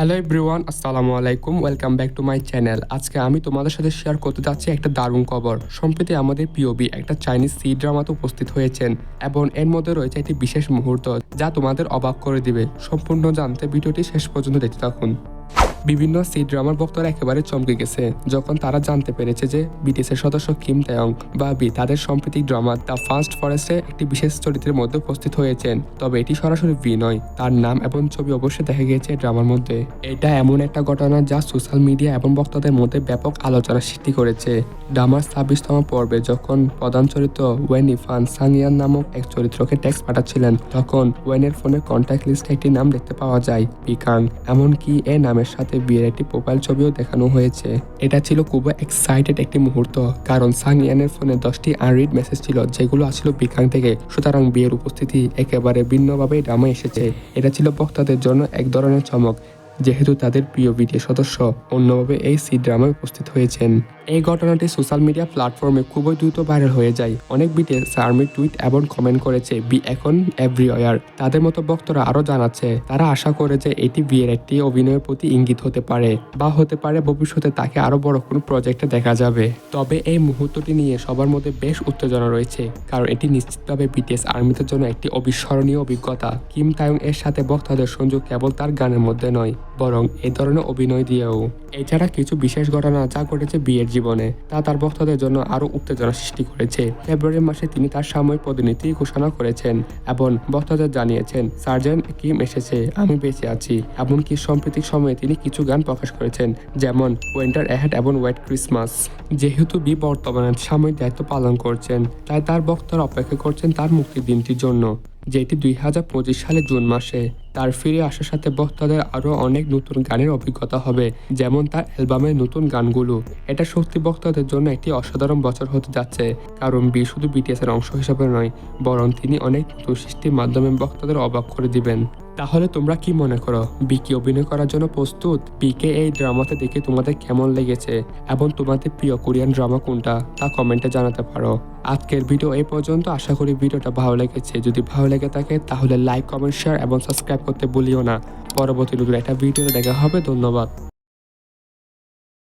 Hello everyone, আসসালামু আলাইকুম। Welcome back to my channel. আজকে আমি তোমাদের সাথে শেয়ার করতে যাচ্ছি একটা দারুণ খবর। সম্প্রতি আমাদের পিওবি একটা চাইনিজ সি ড্রামাতে উপস্থিত হয়েছেন এবং এর মধ্যে রয়েছে একটি বিশেষ মুহূর্ত যা তোমাদের অবাক করে দিবে। সম্পূর্ণ জানতে ভিডিওটি শেষ পর্যন্ত দেখতে থাকুন। বিভিন্ন সি ড্রামার ভক্তরা একেবারে চমকে গেছে যখন তারা জানতে পেরেছে যে বিটিএসের সদস্য কিম তায়ং বা বি তাদের সাম্প্রতিক ড্রামা দ্য ফার্স্ট ফরেস্টে একটি বিশেষ চরিত্রের মধ্যে উপস্থিত হয়েছেন। তবে এটি সরাসরি বি নয়, তার নাম এবং ছবি অবশ্যই দেখা গিয়েছে ড্রামার মধ্যে। এটা এমন একটা ঘটনা যা সোশ্যাল মিডিয়া এবং ভক্তদের মধ্যে ব্যাপক আলোচনা সৃষ্টি করেছে। ড্রামার 26তম পর্বে যখন প্রধান চরিত্র ওয়েন ইফান সাংয়ান নামক এক চরিত্রকে টেক্সট পাঠাচ্ছিলেন, তখন ওয়েনের ফোনের কন্ট্যাক্ট লিস্টে একটি নাম দেখতে পাওয়া যায়, পিকাং। এমনকি এ নামের সাথে বিয়ের একটি প্রোফাইল ছবিও দেখানো হয়েছে। এটা ছিল খুব এক্সাইটেড একটি মুহূর্ত, কারণ সাং ইয়ানের ফোনে 10টি আনরিড মেসেজ ছিল যেগুলো আসছিল বিকাং থেকে। সুতরাং বিয়ের উপস্থিতি একেবারে ভিন্নভাবে ড্রামায় এসেছে। এটা ছিল ভক্তদের জন্য এক ধরনের চমক, যেহেতু তাদের প্রিয় বিটিএস সদস্য অন্যভাবে এই সি ড্রামায় উপস্থিত হয়েছেন। এই ঘটনাটি সোশ্যাল মিডিয়া প্ল্যাটফর্মে খুবই দ্রুত ভাইরাল হয়ে যায়। অনেক বিটিএস আর্মি টুইট এবং কমেন্ট করেছে বি এখন এভরিওয়ার। তাদের মতো ভক্তরা আরও জানাচ্ছে তারা আশা করে যে এটি বিয়ের একটি অভিনয়ের প্রতি ইঙ্গিত হতে পারে, বা হতে পারে ভবিষ্যতে তাকে আরও বড় কোনো প্রজেক্টে দেখা যাবে। তবে এই মুহূর্তটি নিয়ে সবার মধ্যে বেশ উত্তেজনা রয়েছে, কারণ এটি নিশ্চিতভাবে বিটিএস আর্মিদের জন্য একটি অবিস্মরণীয় অভিজ্ঞতা। কিম তায়ং এর সাথে ভক্তদের সংযোগ কেবল তার গানের মধ্যে নয়, বরং এই ধরনের অভিনয় দিয়েও। এছাড়া কিছু বিশেষ ঘটনা যা ঘটেছে বিয়ের জীবনে তা তার ভক্তদের জন্য আরও উত্তেজনা সৃষ্টি করেছে। ফেব্রুয়ারি মাসে তিনি তার সাময়িক পদোন্নতি ঘোষণা করেছেন এবং ভক্তদের জানিয়েছেন সার্জেন্ট কিম এসেছে, আমি বেঁচে আছি। এমনকি সাম্প্রতিক সময়ে তিনি কিছু গান প্রকাশ করেছেন, যেমন উইন্টার অ্যাহেড এবং হোয়াইট ক্রিসমাস। যেহেতু বি বর্তমানে সাময়িক দায়িত্ব পালন করছেন, তাই তার ভক্তরা অপেক্ষা করছেন তার মুক্তির দিনটির জন্য, যেটি 2025 সালে জুন মাসে। তার ফিরে আসার সাথে ভক্তদের আরও অনেক নতুন গানের অভিজ্ঞতা হবে, যেমন তার অ্যালবামের নতুন গানগুলো। এটা সত্যি ভক্তদের জন্য একটি অসাধারণ বছর হতে যাচ্ছে, কারণ বি শুধু বিটিএসের অংশ হিসাবে নয়, বরং তিনি অনেক নতুন সৃষ্টির মাধ্যমে ভক্তদের অবাক করে দিবেন। তাহলে তোমরা কি মনে করো, বি কি অভিনয় করার জন্য প্রস্তুত? বিকে এই ড্রামাতে দেখে তোমাদের কেমন লেগেছে এবং তোমাদের প্রিয় কোরিয়ান ড্রামা কোনটা তা কমেন্টে জানাতে পারো। আজকের ভিডিও এই পর্যন্ত। আশা করি ভিডিওটা ভালো লেগেছে। যদি ভালো লেগে থাকে তাহলে লাইক, কমেন্ট, শেয়ার এবং সাবস্ক্রাইব করতে ভুলিও না। পরবর্তী নতুন একটা ভিডিওতে দেখা হবে। ধন্যবাদ।